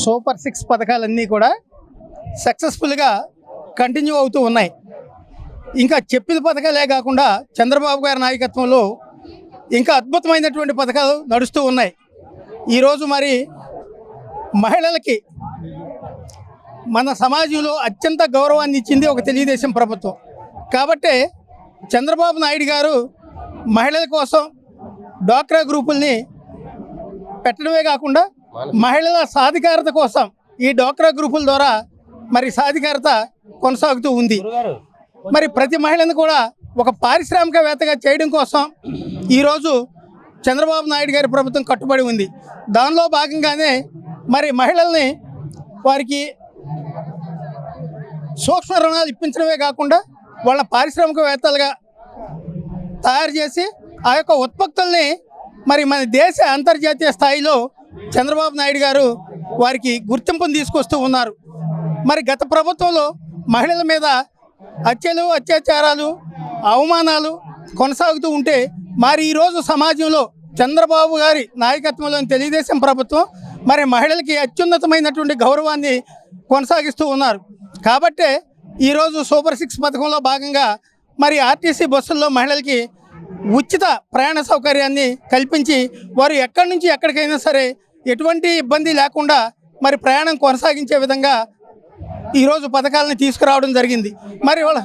Super 6 పథకాలన్నీ కూడా సక్సెస్ఫుల్గా కంటిన్యూ అవుతూ ఉన్నాయి. ఇంకా చెప్పిన పథకాలే కాకుండా చంద్రబాబు గారి నాయకత్వంలో ఇంకా అద్భుతమైనటువంటి పథకాలు నడుస్తూ ఉన్నాయి. ఈరోజు మరి మహిళలకి మన సమాజంలో అత్యంత గౌరవాన్ని ఇచ్చింది ఒక తెలుగుదేశం ప్రభుత్వం. కాబట్టి చంద్రబాబు నాయుడు గారు మహిళల కోసం డ్వాక్రా గ్రూపుల్ని పెట్టడమే కాకుండా మహిళల సాధికారత కోసం ఈ డ్వాక్రా గ్రూపుల ద్వారా మరి సాధికారత కొనసాగుతూ ఉంది. మరి ప్రతి మహిళను కూడా ఒక పారిశ్రామికవేత్తగా చేయడం కోసం ఈరోజు చంద్రబాబు నాయుడు గారి ప్రభుత్వం కట్టుబడి ఉంది. దానిలో భాగంగానే మరి మహిళల్ని వారికి సూక్ష్మ రుణాలు ఇప్పించడమే కాకుండా వాళ్ళ పారిశ్రామికవేత్తలుగా తయారు చేసి ఆ యొక్క ఉత్పత్తుల్ని మరి మన దేశ అంతర్జాతీయ స్థాయిలో చంద్రబాబు నాయుడు గారు వారికి గుర్తింపును తీసుకొస్తూ ఉన్నారు. మరి గత ప్రభుత్వంలో మహిళల మీద హత్యలు, అత్యాచారాలు, అవమానాలు కొనసాగుతూ ఉంటే మరి ఈరోజు సమాజంలో చంద్రబాబు గారి నాయకత్వంలోని తెలుగుదేశం ప్రభుత్వం మరి మహిళలకి అత్యున్నతమైనటువంటి గౌరవాన్ని కొనసాగిస్తూ ఉన్నారు. కాబట్టే ఈరోజు సూపర్ 6 పథకంలో భాగంగా మరి ఆర్టీసీ బస్సుల్లో మహిళలకి ఉచిత ప్రయాణ సౌకర్యాన్ని కల్పించి వారు ఎక్కడి నుంచి ఎక్కడికైనా సరే ఎటువంటి ఇబ్బంది లేకుండా మరి ప్రయాణం కొనసాగించే విధంగా ఈరోజు పథకాలను తీసుకురావడం జరిగింది. మరి వాళ్ళ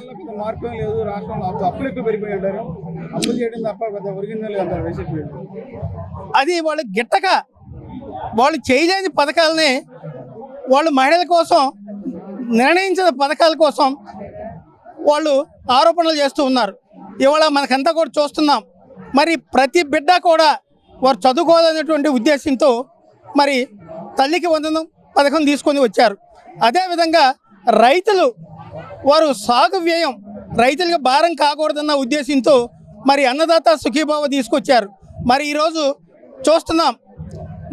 అది వాళ్ళు గిట్టక వాళ్ళు చేయలేని పథకాలని వాళ్ళు మహిళల కోసం నిర్ణయించిన పథకాల కోసం వాళ్ళు ఆరోపణలు చేస్తూ ఉన్నారు. ఇవాళ మనకంతా కూడా చూస్తున్నాం. మరి ప్రతి బిడ్డ కూడా వారు చదువుకోవాలనేటువంటి ఉద్దేశంతో మరి తల్లికి వందనం పథకం తీసుకొని వచ్చారు. అదేవిధంగా రైతులు వారు సాగు వ్యయం రైతులకు భారం కాకూడదన్న ఉద్దేశంతో మరి అన్నదాత సుఖీభావ తీసుకొచ్చారు. మరి ఈరోజు చూస్తున్నాం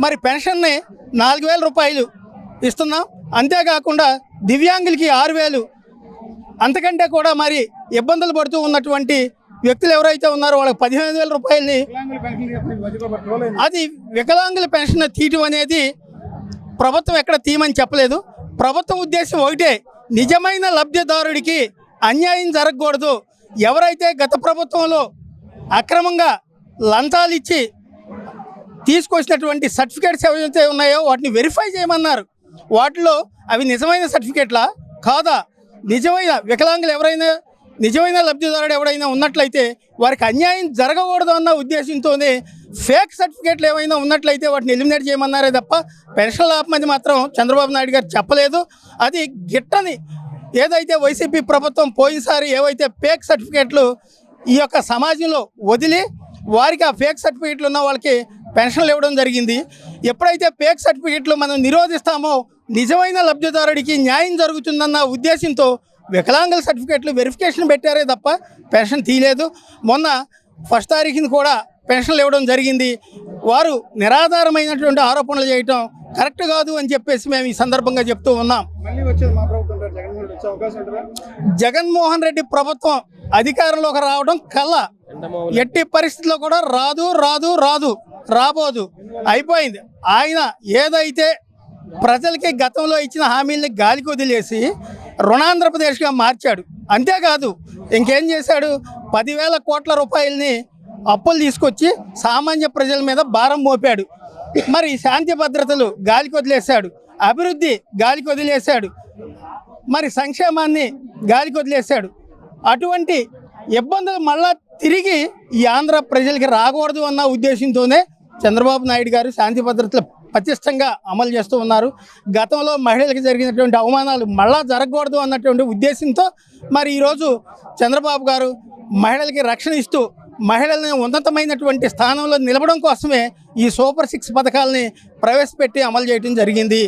మరి పెన్షన్ని 4,000 రూపాయలు ఇస్తున్నాం. అంతేకాకుండా దివ్యాంగులకి 6,000, అంతకంటే కూడా మరి ఇబ్బందులు పడుతూ ఉన్నటువంటి వ్యక్తులు ఎవరైతే ఉన్నారో వాళ్ళకి 15,000 రూపాయలని అది వికలాంగుల పెన్షన్ తీయటం అనేది ప్రభుత్వం ఎక్కడ తీయమని చెప్పలేదు. ప్రభుత్వం ఉద్దేశం ఒకటే, నిజమైన లబ్ధిదారుడికి అన్యాయం జరగకూడదు. ఎవరైతే గత ప్రభుత్వంలో అక్రమంగా లంచాలు ఇచ్చి తీసుకొచ్చినటువంటి సర్టిఫికేట్స్ ఏవైతే ఉన్నాయో వాటిని వెరిఫై చేయమన్నారు. వాటిలో అవి నిజమైన సర్టిఫికేట్లా కాదా, నిజమైన వికలాంగులు ఎవరైనా నిజమైన లబ్ధిదారుడు ఎవరైనా ఉన్నట్లయితే వారికి అన్యాయం జరగకూడదు అన్న ఉద్దేశంతోనే ఫేక్ సర్టిఫికేట్లు ఏమైనా ఉన్నట్లయితే వాటిని ఎలిమినేట్ చేయమన్నారే తప్ప పెన్షన్ ఆపమని మాత్రం చంద్రబాబు నాయుడు గారు చెప్పలేదు. అది గిట్టని ఏదైతే వైసీపీ ప్రభుత్వం పోయినసారి ఏవైతే ఫేక్ సర్టిఫికేట్లు ఈ యొక్క సమాజంలో వదిలి వారికి ఆ ఫేక్ సర్టిఫికేట్లు ఉన్న వాళ్ళకి పెన్షన్లు ఇవ్వడం జరిగింది. ఎప్పుడైతే ఫేక్ సర్టిఫికేట్లు మనం నిరోధిస్తామో నిజమైన లబ్ధిదారుడికి న్యాయం జరుగుతుందన్న ఉద్దేశంతో వికలాంగుల సర్టిఫికేట్లు వెరిఫికేషన్ పెట్టారే తప్ప పెన్షన్ తీయలేదు. మొన్న 1వ తారీఖున కూడా పెన్షన్లు ఇవ్వడం జరిగింది. వారు నిరాధారమైనటువంటి ఆరోపణలు చేయటం కరెక్ట్ కాదు అని చెప్పేసి మేము ఈ సందర్భంగా చెప్తూ ఉన్నాం. జగన్మోహన్ రెడ్డి ప్రభుత్వం అధికారంలోకి రావడం కల్లా ఎట్టి పరిస్థితుల్లో కూడా రాబోదు, అయిపోయింది. ఆయన ఏదైతే ప్రజలకి గతంలో ఇచ్చిన హామీల్ని గాలికి వదిలేసి రుణాంధ్రప్రదేశ్గా మార్చాడు. అంతేకాదు ఇంకేం చేశాడు, 10,000 కోట్ల రూపాయలని అప్పులు తీసుకొచ్చి సామాన్య ప్రజల మీద భారం మోపాడు. మరి శాంతి భద్రతలు గాలికి వదిలేశాడు, అభివృద్ధి గాలికి వదిలేశాడు, మరి సంక్షేమాన్ని గాలికి వదిలేశాడు. అటువంటి ఇబ్బందులు మళ్ళా తిరిగి ఈ ఆంధ్ర ప్రజలకి రాకూడదు అన్న ఉద్దేశంతోనే చంద్రబాబు నాయుడు గారు శాంతి భద్రతలు పటిష్టంగా అమలు చేస్తూ ఉన్నారు. గతంలో మహిళలకు జరిగినటువంటి అవమానాలు మళ్ళా జరగకూడదు అన్నటువంటి ఉద్దేశంతో మరి ఈరోజు చంద్రబాబు గారు మహిళలకి రక్షణ ఇస్తూ మహిళల్ని ఉన్నతమైనటువంటి స్థానంలో నిలవడం కోసమే ఈ సూపర్ 6 పథకాలని ప్రవేశపెట్టి అమలు చేయడం జరిగింది.